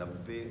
90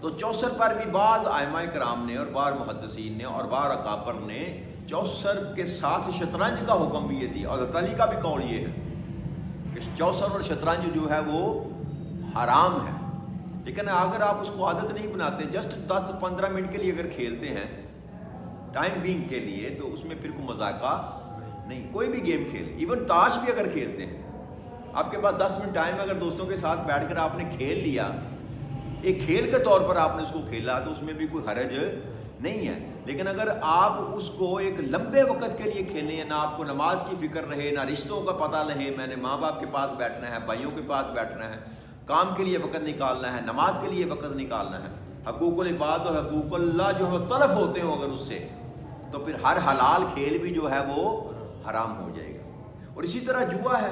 تو چوسر پر بھی بعض ائمہ کرام نے اور بعض محدثین نے اور بعض اکابر نے چوسر کے ساتھ شطرنج کا حکم بھی یہ دیا، اور حضرت علی کا بھی قول یہ ہے کہ چوسر اور شطرنج جو ہے وہ حرام ہے۔ لیکن اگر آپ اس کو عادت نہیں بناتے، جسٹ 10-15 منٹ کے لیے اگر کھیلتے ہیں ٹائم بینگ کے لیے، تو اس میں پھر کوئی مذاقہ نہیں۔ کوئی بھی گیم کھیل، ایون تاش بھی اگر کھیلتے ہیں، آپ کے پاس 10 منٹ ٹائم ہے، اگر دوستوں کے ساتھ بیٹھ کر آپ نے کھیل لیا، ایک کھیل کے طور پر آپ نے اس کو کھیلا، تو اس میں بھی کوئی حرج نہیں ہے۔ لیکن اگر آپ اس کو ایک لمبے وقت کے لیے کھیلیں، نہ آپ کو نماز کی فکر رہے، نہ رشتوں کا پتہ رہے، میں نے ماں باپ کے پاس بیٹھنا ہے، بھائیوں کے پاس بیٹھنا ہے، کام کے لیے وقت نکالنا ہے، نماز کے لیے وقت نکالنا ہے، حقوق العباد اور حقوق اللہ جو ہے تلف ہوتے ہوں اگر اس سے، تو پھر ہر حلال کھیل بھی جو ہے وہ حرام ہو جائے گا۔ اور اسی طرح جوا ہے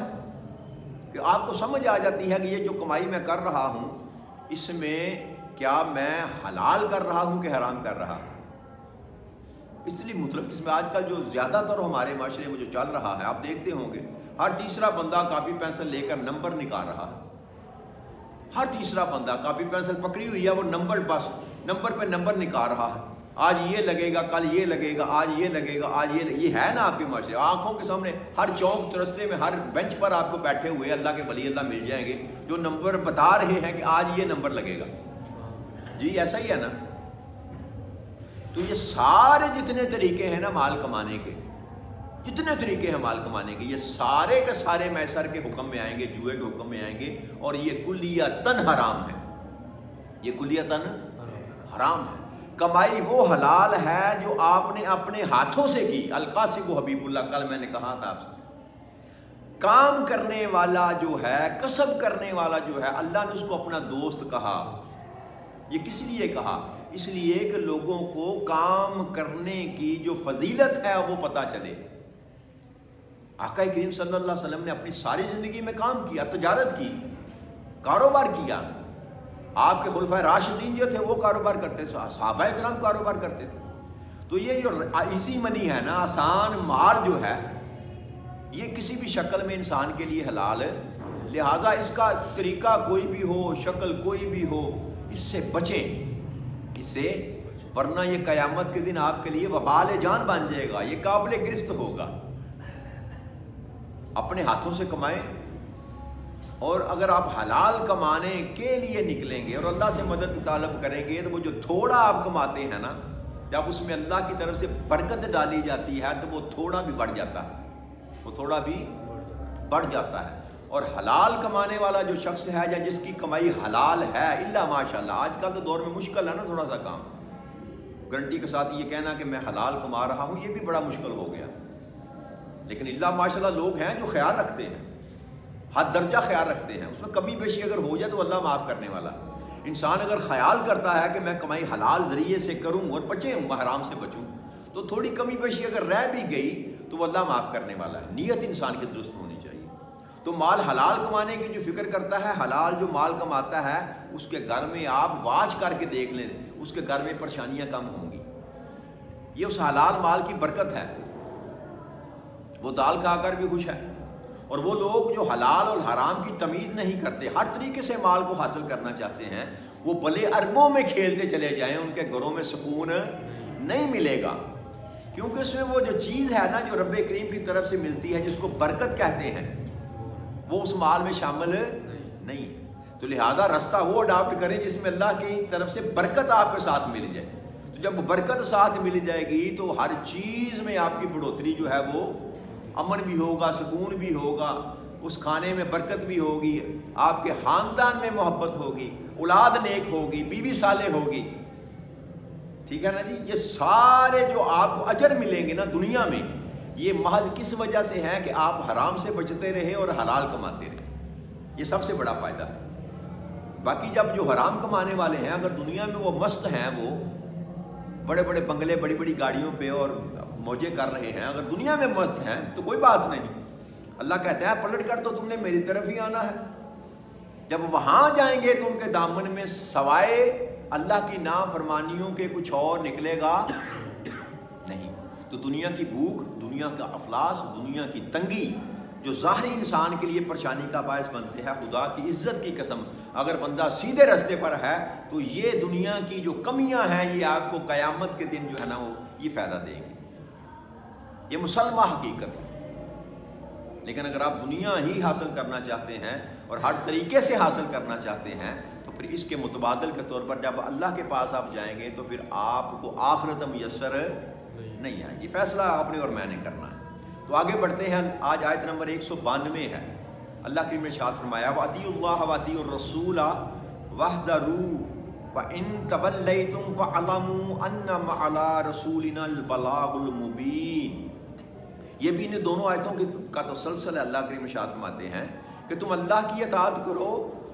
کہ آپ کو سمجھ آ جاتی ہے کہ یہ جو کمائی میں کر رہا ہوں، اس میں کیا میں حلال کر رہا ہوں کہ حرام کر رہا ہوں۔ اس لیے مختلف قسم آج کل جو زیادہ تر ہمارے معاشرے میں جو چل رہا ہے، آپ دیکھتے ہوں گے ہر تیسرا بندہ کاپی پینسل لے کر نمبر نکال رہا ہے۔ ہر تیسرا بندہ کاپی پینسل پکڑی ہوئی ہے، وہ نمبر، بس نمبر پہ نمبر نکال رہا ہے، آج یہ لگے گا، کل یہ لگے گا، آج یہ لگے گا، آج یہ ہے نا آپ کے معاشرے، آنکھوں کے سامنے ہر چوک چرستے میں ہر بینچ پر آپ کو بیٹھے ہوئے اللہ کے ولی اللہ مل جائیں گے جو نمبر بتا رہے ہیں کہ آج یہ نمبر لگے گا۔ جی ایسا ہی ہے نا۔ تو یہ سارے جتنے طریقے ہیں نا مال کمانے کے، جتنے طریقے ہیں مال کمانے کے، یہ سارے کے سارے میسر کے حکم میں آئیں گے، جوئے کے حکم میں آئیں گے، اور یہ کلیتاً حرام ہے، یہ کلیتاً حرام ہے۔ کمائی وہ حلال ہے جو آپ نے اپنے ہاتھوں سے کی۔ القاسب حبیب اللہ، کل میں نے کہا تھا آپ سے، کام کرنے والا جو ہے، کسب کرنے والا جو ہے، اللہ نے اس کو اپنا دوست کہا۔ یہ کس لیے کہا؟ اس لیے کہ لوگوں کو کام کرنے کی جو فضیلت ہے وہ پتہ چلے۔ آقا کریم صلی اللہ علیہ وسلم نے اپنی ساری زندگی میں کام کیا، تجارت کی، کاروبار کیا۔ آپ کے خلفائے راشدین جو تھے وہ کاروبار کرتے تھے، صحابہ کرام کاروبار کرتے تھے۔ تو یہ جو ایسی منی ہے نا، آسان مال جو ہے، یہ کسی بھی شکل میں انسان کے لیے حلال ہے، لہٰذا اس کا طریقہ کوئی بھی ہو، شکل کوئی بھی ہو، اس سے بچیں، اس سے، ورنہ یہ قیامت کے دن آپ کے لیے وبال جان بن جائے گا، یہ قابل گرفت ہوگا۔ اپنے ہاتھوں سے کمائیں، اور اگر آپ حلال کمانے کے لیے نکلیں گے اور اللہ سے مدد طلب کریں گے، تو وہ جو تھوڑا آپ کماتے ہیں نا، جب اس میں اللہ کی طرف سے برکت ڈالی جاتی ہے تو وہ تھوڑا بھی بڑھ جاتا ہے، وہ تھوڑا بھی بڑھ جاتا ہے۔ اور حلال کمانے والا جو شخص ہے یا جس کی کمائی حلال ہے، الا ماشاءاللہ، آج کل تو دور میں مشکل ہے نا تھوڑا سا کام، گارنٹی کے ساتھ یہ کہنا کہ میں حلال کما رہا ہوں، یہ بھی بڑا مشکل ہو گیا۔ لیکن الا ماشاءاللہ لوگ ہیں جو خیال رکھتے ہیں، حد درجہ خیال رکھتے ہیں، اس میں کمی بیشی اگر ہو جائے تو اللہ معاف کرنے والا۔ انسان اگر خیال کرتا ہے کہ میں کمائی حلال ذریعے سے کروں اور بچے ہوں، حرام سے بچوں، تو تھوڑی کمی بیشی اگر رہ بھی گئی تو وہ اللہ معاف کرنے والا ہے۔ نیت انسان کی درست ہونی چاہیے۔ تو مال حلال کمانے کی جو فکر کرتا ہے، حلال جو مال کماتا ہے، اس کے گھر میں آپ واچ کر کے دیکھ لیں، اس کے گھر میں پریشانیاں کم ہوں گی۔ یہ اس حلال مال کی برکت ہے، وہ دال کھا کر بھی خوش ہے۔ اور وہ لوگ جو حلال اور حرام کی تمیز نہیں کرتے، ہر طریقے سے مال کو حاصل کرنا چاہتے ہیں، وہ بھلے اربوں میں کھیلتے چلے جائیں، ان کے گھروں میں سکون نہیں ملے گا، کیونکہ اس میں وہ جو چیز ہے نا جو رب کریم کی طرف سے ملتی ہے، جس کو برکت کہتے ہیں، وہ اس مال میں شامل نہیں۔ تو لہذا رستہ وہ اڈاپٹ کریں جس میں اللہ کی طرف سے برکت آپ کے ساتھ مل جائے۔ تو جب برکت ساتھ مل جائے گی تو ہر چیز میں آپ کی بڑھوتری جو ہے وہ امن بھی ہوگا، سکون بھی ہوگا، اس کھانے میں برکت بھی ہوگی، آپ کے خاندان میں محبت ہوگی، اولاد نیک ہوگی، بیوی صالح ہوگی، ٹھیک ہے نا جی۔ یہ سارے جو آپ کو اجر ملیں گے نا دنیا میں، یہ محض کس وجہ سے ہے کہ آپ حرام سے بچتے رہے اور حلال کماتے رہے، یہ سب سے بڑا فائدہ ہے۔ باقی جب جو حرام کمانے والے ہیں، اگر دنیا میں وہ مست ہیں، وہ بڑے بڑے بنگلے، بڑی بڑی گاڑیوں پہ اور موجے کر رہے ہیں، اگر دنیا میں مست ہیں تو کوئی بات نہیں، اللہ کہتا ہے پلٹ کر تو تم نے میری طرف ہی آنا ہے۔ جب وہاں جائیں گے تو ان کے دامن میں سوائے اللہ کی نافرمانیوں کے کچھ اور نکلے گا نہیں۔ تو دنیا کی بھوک، دنیا کا افلاس، دنیا کی تنگی جو جو ظاہری انسان کے لیے پریشانی کا باعث بنتے ہیں، خدا کی عزت کی قسم اگر بندہ سیدھے راستے پر ہے تو یہ دنیا کی جو کمیاں ہیں یہ آپ کو قیامت کے دن جو ہے نا وہ یہ فائدہ دے گی، یہ مسلمہ حقیقت ہے۔ لیکن اگر آپ دنیا ہی حاصل کرنا چاہتے ہیں اور ہر طریقے سے حاصل کرنا چاہتے ہیں تو پھر اس کے متبادل کے طور پر جب اللہ کے پاس آپ جائیں گے تو پھر آپ کو آخرت میسر نہیں آئے گی۔ فیصلہ آپ نے اور میں نے کرنا ہے۔ تو آگے بڑھتے ہیں، آج آیت نمبر 192 ہے۔ اللہ کریم نے ارشاد فرمایا وَأَطِیعُوا اللَّهَ وَأَطِیعُوا الرَّسُولَ وَاحْذَرُوا وَإِن تَوَلَّیْتُمْ فَاعْلَمُوا أَنَّمَا عَلَىٰ رَسُولِنَا الْبَلَاغُ الْمُبِینُ۔ یہ بھی ان دونوں آیتوں کا تسلسل ہے۔ اللہ کریم ارشاد فرماتے ہیں کہ تم اللہ کی اطاعت کرو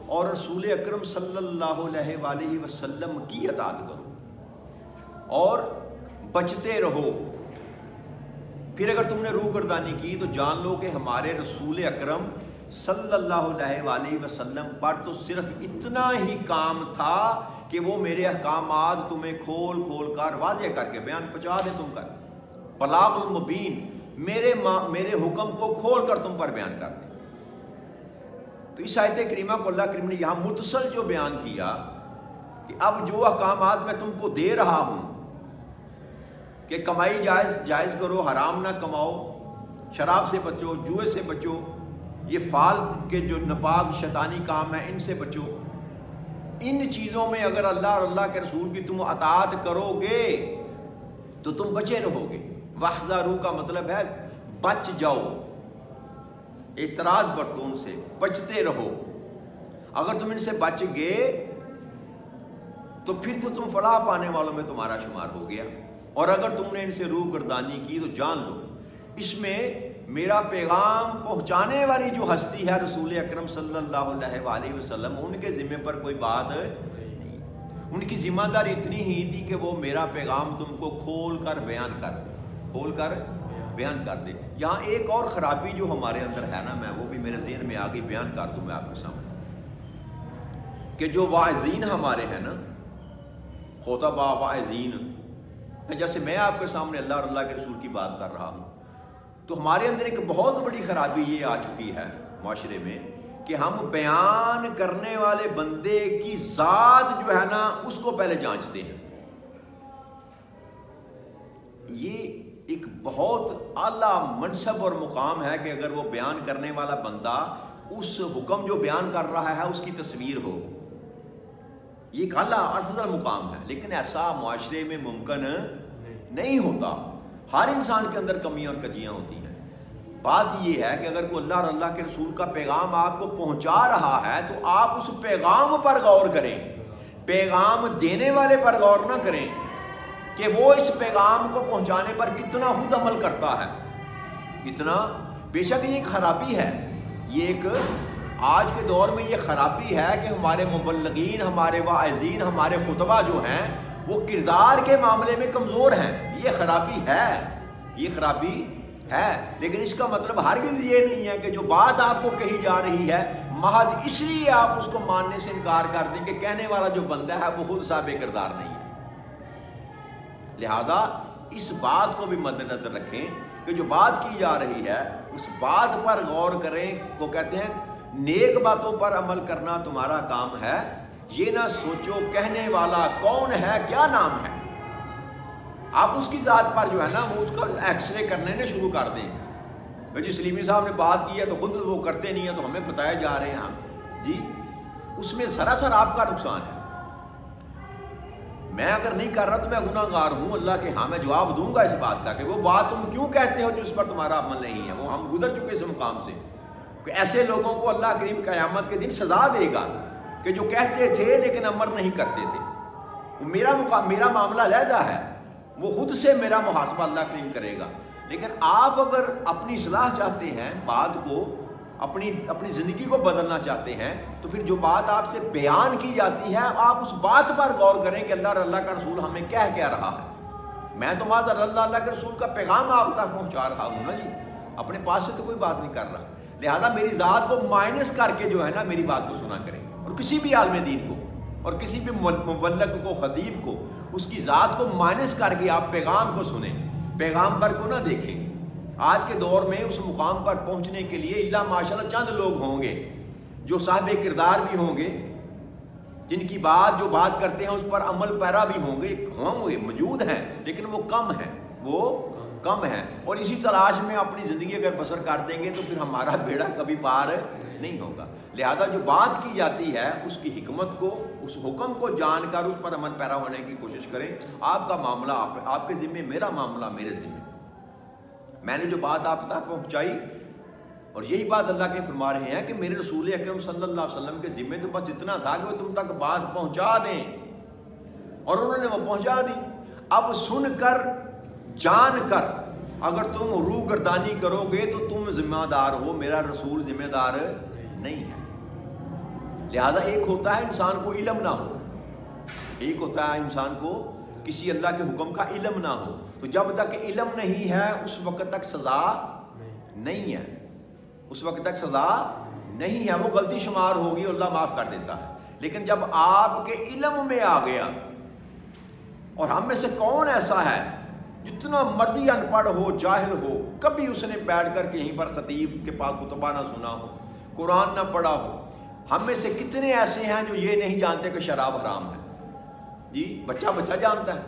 اور رسول اکرم صلی اللہ علیہ وآلہ وسلم کی اطاعت کرو اور بچتے رہو۔ پھر اگر تم نے روگردانی کی تو جان لو کہ ہمارے رسول اکرم صلی اللہ علیہ وآلہ وسلم پر تو صرف اتنا ہی کام تھا کہ وہ میرے احکامات تمہیں کھول کھول کر واضح کر کے بیان پہنچا دیں تم کر، بلاغ المبین، میرے حکم کو کھول کر تم پر بیان کر دیں۔ تو اس آیت کریمہ کو اللہ کریم نے یہاں متصل جو بیان کیا کہ اب جو احکامات میں تم کو دے رہا ہوں کہ کمائی جائز کرو، حرام نہ کماؤ، شراب سے بچو، جوئے سے بچو، یہ فال کے جو ناپاک شیطانی کام ہیں ان سے بچو، ان چیزوں میں اگر اللہ اور اللہ کے رسول کی تم اطاعت کرو گے تو تم بچے رہو گے۔ واحذروا کا مطلب ہے بچ جاؤ، اعتراض برتوں سے بچتے رہو۔ اگر تم ان سے بچ گئے تو پھر تو تم فلاح پانے والوں میں تمہارا شمار ہو گیا، اور اگر تم نے ان سے روگردانی کی تو جان لو اس میں میرا پیغام پہنچانے والی جو ہستی ہے رسول اکرم صلی اللہ علیہ وآلہ وسلم، ان کے ذمہ پر کوئی بات نہیں، ان کی ذمہ داری اتنی ہی تھی کہ وہ میرا پیغام تم کو کھول کر بیان کر دے۔ یہاں ایک اور خرابی جو ہمارے اندر ہے نا، میں وہ بھی میرے ذہن میں آگے بیان کر دوں میں آپ کے سامنے، کہ جو واعظین ہمارے ہیں نا، خطبہ واعظین، جیسے میں آپ کے سامنے اللہ اور اللہ کے رسول کی بات کر رہا ہوں، تو ہمارے اندر ایک بہت بڑی خرابی یہ آ چکی ہے معاشرے میں کہ ہم بیان کرنے والے بندے کی ذات جو ہے نا اس کو پہلے جانچتے ہیں۔ یہ ایک بہت اعلیٰ منصب اور مقام ہے کہ اگر وہ بیان کرنے والا بندہ اس حکم جو بیان کر رہا ہے اس کی تصویر ہو، یہ ایک اعلیٰ افضل مقام ہے، لیکن ایسا معاشرے میں ممکن نہیں ہوتا۔ ہر انسان کے اندر کمیاں اور کجیاں ہوتی ہیں۔ بات یہ ہے کہ اگر کوئی اللہ اور اللہ کے رسول کا پیغام آپ کو پہنچا رہا ہے تو آپ اس پیغام پر غور کریں، پیغام دینے والے پر غور نہ کریں کہ وہ اس پیغام کو پہنچانے پر کتنا خود عمل کرتا ہے، کتنا۔ بے شک یہ ایک خرابی ہے، یہ ایک آج کے دور میں یہ خرابی ہے کہ ہمارے مبلغین، ہمارے واعظین، ہمارے خطبہ جو ہیں وہ کردار کے معاملے میں کمزور ہیں۔ یہ خرابی ہے، لیکن اس کا مطلب ہرگز یہ نہیں ہے کہ جو بات آپ کو کہی جا رہی ہے محض اس لیے آپ اس کو ماننے سے انکار کر دیں کہ کہنے والا جو بندہ ہے وہ خود صاحب کردار نہیں ہے۔ لہذا اس بات کو بھی مد نظر رکھیں کہ جو بات کی جا رہی ہے اس بات پر غور کریں۔ وہ کہتے ہیں نیک باتوں پر عمل کرنا تمہارا کام ہے، یہ نہ سوچو کہنے والا کون ہے، کیا نام ہے۔ آپ اس کی ذات پر جو ہے نا وہ اس کا ایکس رے کرنے شروع کر دیں۔ جی سلیمی صاحب نے بات کی ہے تو خود وہ کرتے نہیں ہیں تو ہمیں بتائے جا رہے ہیں ہم، جی اس میں سراسر آپ کا نقصان ہے۔ میں اگر نہیں کر رہا تو میں گناہ گار ہوں اللہ کے ہاں، میں جواب دوں گا اس بات کا کہ وہ بات تم کیوں کہتے ہو جس پر تمہارا عمل نہیں ہے۔ وہ ہم گزر چکے اس مقام سے کہ ایسے لوگوں کو اللہ کریم قیامت کے دن سزا دے گا کہ جو کہتے تھے لیکن عمل نہیں کرتے تھے۔ وہ میرا معاملہ علیحدہ ہے، وہ خود سے میرا محاسبہ اللہ کریم کرے گا۔ لیکن آپ اگر اپنی اصلاح چاہتے ہیں، بات کو اپنی زندگی کو بدلنا چاہتے ہیں، تو پھر جو بات آپ سے بیان کی جاتی ہے آپ اس بات پر غور کریں کہ اللہ اور اللہ کا رسول ہمیں کہہ رہا ہے۔ میں تو معاذ اللہ کے رسول کا پیغام آپ تک پہنچا رہا ہوں نا جی، اپنے پاس سے تو کوئی بات نہیں کر رہا۔ لہذا میری ذات کو مائنس کر کے جو ہے نا میری بات کو سنا کریں، اور کسی بھی عالم دین کو اور کسی بھی مبلغ کو، خطیب کو، اس کی ذات کو مائنس کر کے آپ پیغام کو سنیں، پیغام پر کو نہ دیکھیں۔ آج کے دور میں اس مقام پر پہنچنے کے لیے اللہ ماشاءاللہ چند لوگ ہوں گے جو صاحب کردار بھی ہوں گے، جن کی بات جو بات کرتے ہیں اس پر عمل پیرا بھی ہوں گے، موجود ہیں، لیکن وہ کم ہیں، اور اسی تلاش میں اپنی زندگی اگر بسر کر دیں گے تو پھر ہمارا بیڑا کبھی پار نہیں ہوگا۔ لہذا جو بات کی جاتی ہے اس کی حکمت کو، اس حکم کو جان کر اس پر عمل پیرا ہونے کی کوشش کریں۔ آپ کا معاملہ آپ کے ذمہ، میرا معاملہ میرے ذمہ۔ میں نے جو بات آپ تک پہنچائی، اور یہی بات اللہ کے فرما رہے ہیں کہ میرے رسول اکرم صلی اللہ علیہ وسلم کے ذمہ تو بس اتنا تھا کہ وہ تم تک بات پہنچا دیں، اور انہوں نے وہ پہنچا دی۔ اب سن کر، جان کر اگر تم روح گردانی کرو گے تو تم ذمہ دار ہو، میرا رسول ذمہ دار نہیں ہے۔ لہذا ایک ہوتا ہے انسان کو علم نہ ہو، ایک ہوتا ہے انسان کو کسی اللہ کے حکم کا علم نہ ہو، تو جب تک علم نہیں ہے اس وقت تک سزا نہیں ہے، اس وقت تک سزا نہیں ہے، وہ غلطی شمار ہوگی اور اللہ معاف کر دیتا ہے۔ لیکن جب آپ کے علم میں آ گیا، اور ہم میں سے کون ایسا ہے جتنا مرضی ان پڑھ ہو، جاہل ہو، کبھی اس نے بیٹھ کر کہیں پر خطیب کے پاس خطبہ نہ سنا ہو، قرآن نہ پڑھا ہو؟ ہم میں سے کتنے ایسے ہیں جو یہ نہیں جانتے کہ شراب حرام ہے؟ جی بچہ جانتا ہے۔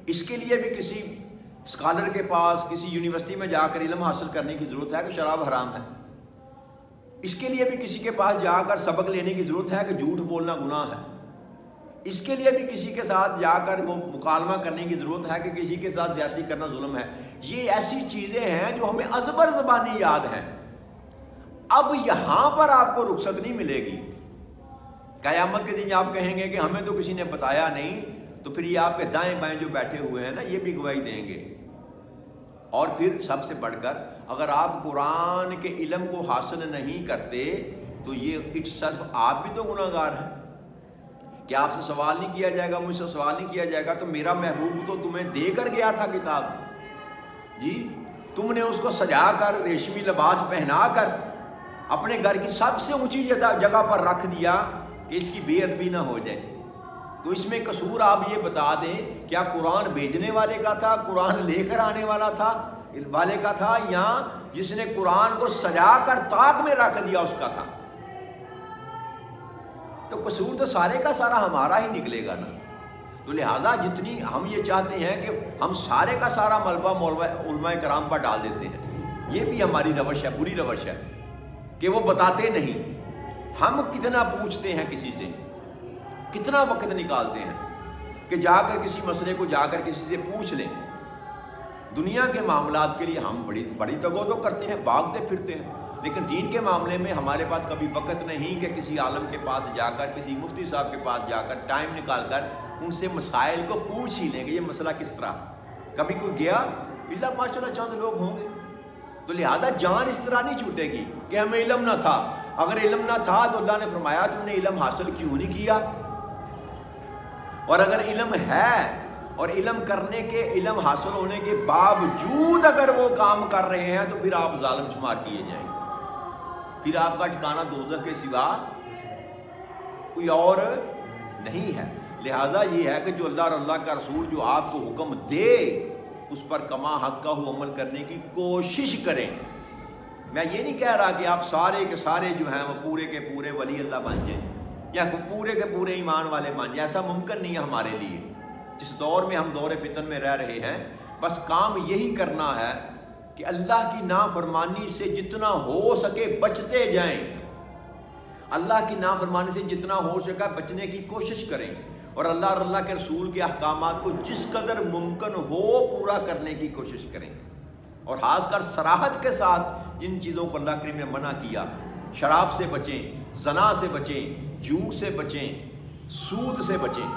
اس کے لیے بھی کسی اسکالر کے پاس، کسی یونیورسٹی میں جا کر علم حاصل کرنے کی ضرورت ہے کہ شراب حرام ہے؟ اس کے لیے بھی کسی کے پاس جا کر سبق لینے کی ضرورت ہے کہ جھوٹ بولنا گناہ ہے؟ اس کے لیے بھی کسی کے ساتھ جا کر وہ مکالمہ کرنے کی ضرورت ہے کہ کسی کے ساتھ زیادتی کرنا ظلم ہے؟ یہ ایسی چیزیں ہیں جو ہمیں ازبر زبانی یاد ہیں۔ اب یہاں پر آپ کو رخصت نہیں ملے گی۔ قیامت کے دن آپ کہیں گے کہ ہمیں تو کسی نے بتایا نہیں، تو پھر یہ آپ کے دائیں بائیں جو بیٹھے ہوئے ہیں نا، یہ بھی گواہی دیں گے۔ اور پھر سب سے بڑھ کر اگر آپ قرآن کے علم کو حاصل نہیں کرتے تو یہ اٹ سیلف آپ بھی تو گناہ گار ہیں۔ کہ آپ سے سوال نہیں کیا جائے گا، مجھ سے سوال نہیں کیا جائے گا، تو میرا محبوب تو تمہیں دے کر گیا تھا کتاب، جی تم نے اس کو سجا کر، ریشمی لباس پہنا کر اپنے گھر کی سب سے اونچی جگہ پر رکھ دیا کہ اس کی بے ادبی نہ ہو جائے۔ تو اس میں قصور آپ یہ بتا دیں، کیا قرآن بھیجنے والے کا تھا، قرآن لے کر آنے والے کا تھا، یا جس نے قرآن کو سجا کر طاق میں رکھ دیا اس کا تھا؟ تو قصور تو سارے کا سارا ہمارا ہی نکلے گا نا۔ تو لہذا جتنی ہم یہ چاہتے ہیں کہ ہم سارے کا سارا ملبہ علماء کرام پر ڈال دیتے ہیں، یہ بھی ہماری روش ہے، بری روش ہے کہ وہ بتاتے نہیں۔ ہم کتنا پوچھتے ہیں کسی سے، کتنا وقت نکالتے ہیں کہ جا کر کسی مسئلے کو جا کر کسی سے پوچھ لیں۔ دنیا کے معاملات کے لیے ہم بڑی تگودو کرتے ہیں، بھاگتے پھرتے ہیں، لیکن دین کے معاملے میں ہمارے پاس کبھی وقت نہیں کہ کسی عالم کے پاس جا کر، کسی مفتی صاحب کے پاس جا کر ٹائم نکال کر ان سے مسائل کو پوچھ ہی لیں کہ یہ مسئلہ کس طرح۔ کبھی کوئی گیا؟ اللہ ماشاءاللہ چند لوگ ہوں گے۔ تو لہذا جان اس طرح نہیں چھوٹے گی کہ ہمیں علم نہ تھا۔ اگر علم نہ تھا تو اللہ نے فرمایا تم نے علم حاصل کیوں نہیں کیا؟ اور اگر علم ہے اور علم کرنے کے، علم حاصل ہونے کے باوجود اگر وہ کام کر رہے ہیں تو پھر آپ ظالم شمار کیے جائیں گے، پھر آپ کا ٹھکانہ دوزخ کے سوا کوئی اور نہیں ہے۔ لہذا یہ ہے کہ جو اللہ اور اللہ کا رسول جو آپ کو حکم دے اس پر کما حق کا عمل کرنے کی کوشش کریں۔ میں یہ نہیں کہہ رہا کہ آپ سارے کے سارے جو ہیں وہ پورے کے پورے ولی اللہ بن جائیں یا پورے کے پورے ایمان والے بن جائیں، ایسا ممکن نہیں ہے ہمارے لیے۔ جس دور میں ہم دور فتن میں رہ رہے ہیں، بس کام یہی کرنا ہے کہ اللہ کی نافرمانی سے جتنا ہو سکے بچتے جائیں، اللہ کی نافرمانی سے جتنا ہو سکے بچنے کی کوشش کریں، اور اللہ اور اللہ کے رسول کے احکامات کو جس قدر ممکن ہو پورا کرنے کی کوشش کریں، اور خاص کر صراحت کے ساتھ جن چیزوں کو اللہ کریم نے منع کیا، شراب سے بچیں، زنا سے بچیں، جھوٹ سے بچیں، سود سے بچیں۔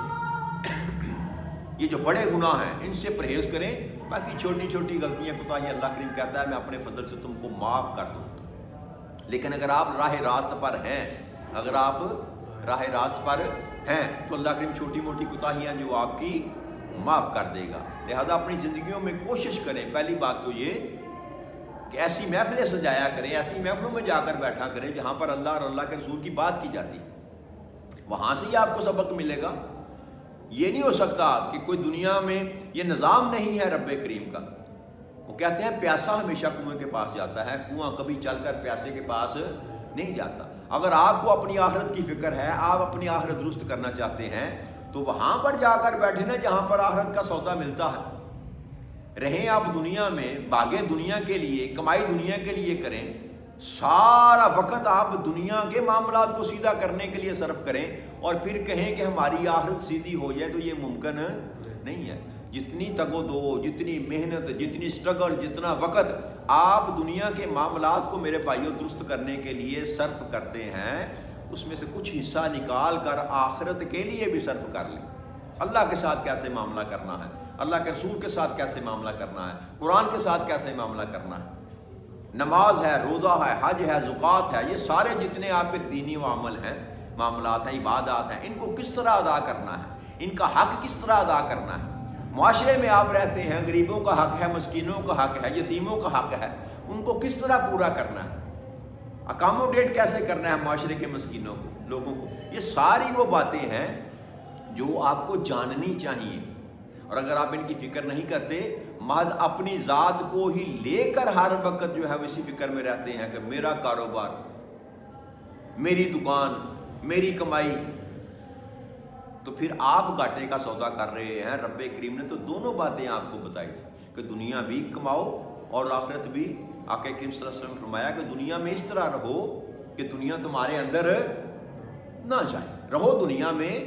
یہ جو بڑے گناہ ہیں ان سے پرہیز کریں، باقی چھوٹی چھوٹی غلطیاں کوتاہی اللہ کریم کہتا ہے میں اپنے فضل سے تم کو معاف کر دوں۔ لیکن اگر آپ راہ راست پر ہیں، اگر آپ راہ راست پر ہیں تو اللہ کریم چھوٹی موٹی کوتاہیاں جو آپ کی معاف کر دے گا۔ لہذا اپنی زندگیوں میں کوشش کریں، پہلی بات تو یہ کہ ایسی محفلیں سجایا کریں، ایسی محفلوں میں جا کر بیٹھا کریں جہاں پر اللہ اور اللہ کے رسول کی بات کی جاتی، وہاں سے ہی آپ کو سبق ملے گا۔ یہ نہیں ہو سکتا کہ کوئی دنیا میں یہ نظام نہیں ہے رب کریم کا وہ کہتے ہیں پیاسا ہمیشہ کنویں کے پاس جاتا ہے، کنواں کبھی چل کر پیاسے کے پاس نہیں جاتا۔ اگر آپ کو اپنی آخرت کی فکر ہے، آپ اپنی آخرت درست کرنا چاہتے ہیں، تو وہاں پر جا کر بیٹھے نا جہاں پر آخرت کا سودا ملتا ہے۔ رہیں آپ دنیا میں، باغیں دنیا کے لیے، کمائی دنیا کے لیے کریں، سارا وقت آپ دنیا کے معاملات کو سیدھا کرنے کے لیے صرف کریں اور پھر کہیں کہ ہماری آخرت سیدھی ہو جائے، تو یہ ممکن نہیں ہے۔ جتنی تگ و دو، جتنی محنت، جتنی سٹرگل، جتنا وقت آپ دنیا کے معاملات کو میرے بھائیوں درست کرنے کے لیے صرف کرتے ہیں، اس میں سے کچھ حصہ نکال کر آخرت کے لیے بھی صرف کر لیں۔ اللہ کے ساتھ کیسے معاملہ کرنا ہے، اللہ کے رسول کے ساتھ کیسے معاملہ کرنا ہے، قرآن کے ساتھ کیسے معاملہ کرنا ہے، نماز ہے، روزہ ہے، حج ہے، زکوٰۃ ہے، یہ سارے جتنے آپ کے دینی عمل ہیں، معاملات ہیں، عبادات ہیں، ان کو کس طرح ادا کرنا ہے، ان کا حق کس طرح ادا کرنا ہے۔ معاشرے میں آپ رہتے ہیں، غریبوں کا حق ہے، مسکینوں کا حق ہے، یتیموں کا حق ہے، ان کو کس طرح پورا کرنا ہے، اکاموڈیٹ کیسے کرنا ہے معاشرے کے مسکینوں کو، لوگوں کو۔ یہ ساری وہ باتیں ہیں جو آپ کو جاننی چاہیے، اور اگر آپ ان کی فکر نہیں کرتے، محض اپنی ذات کو ہی لے کر ہر وقت جو ہے اسی فکر میں رہتے ہیں کہ میرا کاروبار، میری دکان، میری کمائی، تو پھر آپ گھاٹے کا سودا کر رہے ہیں۔ رب کریم نے تو دونوں باتیں آپ کو بتائی تھی کہ دنیا بھی کماؤ اور آخرت بھی۔ آقا کریم صلی اللہ علیہ وسلم نے فرمایا کہ دنیا میں اس طرح رہو کہ دنیا تمہارے اندر نہ جائے، رہو دنیا میں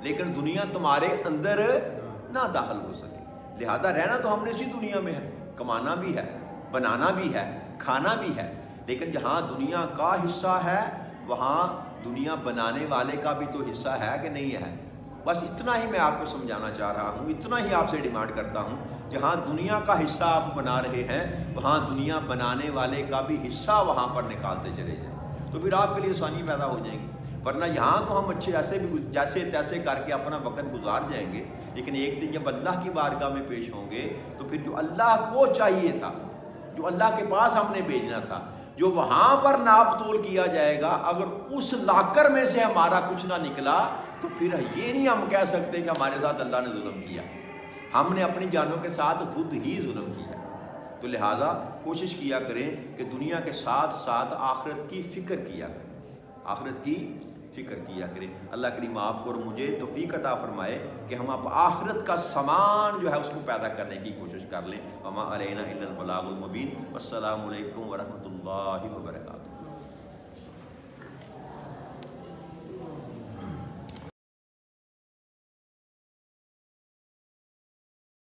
لیکن دنیا تمہارے اندر نہ داخل ہو سکے۔ لہذا رہنا تو ہم نے اسی دنیا میں ہے، کمانا بھی ہے، بنانا بھی ہے، کھانا بھی ہے، لیکن جہاں دنیا کا حصہ ہے وہاں دنیا بنانے والے کا بھی تو حصہ ہے کہ نہیں ہے۔ بس اتنا ہی میں آپ کو سمجھانا چاہ رہا ہوں، اتنا ہی آپ سے ڈیمانڈ کرتا ہوں، جہاں دنیا کا حصہ آپ بنا رہے ہیں وہاں دنیا بنانے والے کا بھی حصہ وہاں پر نکالتے چلے جائیں، تو پھر آپ کے لیے آسانی پیدا ہو جائے گی۔ ورنہ یہاں تو ہم اچھے ایسے بھی جیسے تیسے کر کے اپنا وقت گزار جائیں گے، لیکن ایک دن جب اللہ کی بارگاہ میں پیش ہوں گے تو پھر جو اللہ کو چاہیے تھا، جو اللہ کے پاس ہم نے بھیجنا تھا، جو وہاں پر ناپ تول کیا جائے گا، اگر اس لاکر میں سے ہمارا کچھ نہ نکلا تو پھر یہ نہیں ہم کہہ سکتے کہ ہمارے ساتھ اللہ نے ظلم کیا، ہم نے اپنی جانوں کے ساتھ خود ہی ظلم کیا۔ تو لہٰذا کوشش کیا کریں کہ دنیا کے ساتھ ساتھ آخرت کی فکر کیا کریں، آخرت کی فکر کیا کریں۔ اللہ کریم آپ کو اور مجھے توفیق عطا فرمائے کہ ہم اب آخرت کا سامان جو ہے اس کو پیدا کرنے کی کوشش کر لیں۔ وما علینا الا البلاغ المبین۔ والسلام علیکم ورحمۃ اللہ وبرکاتہ۔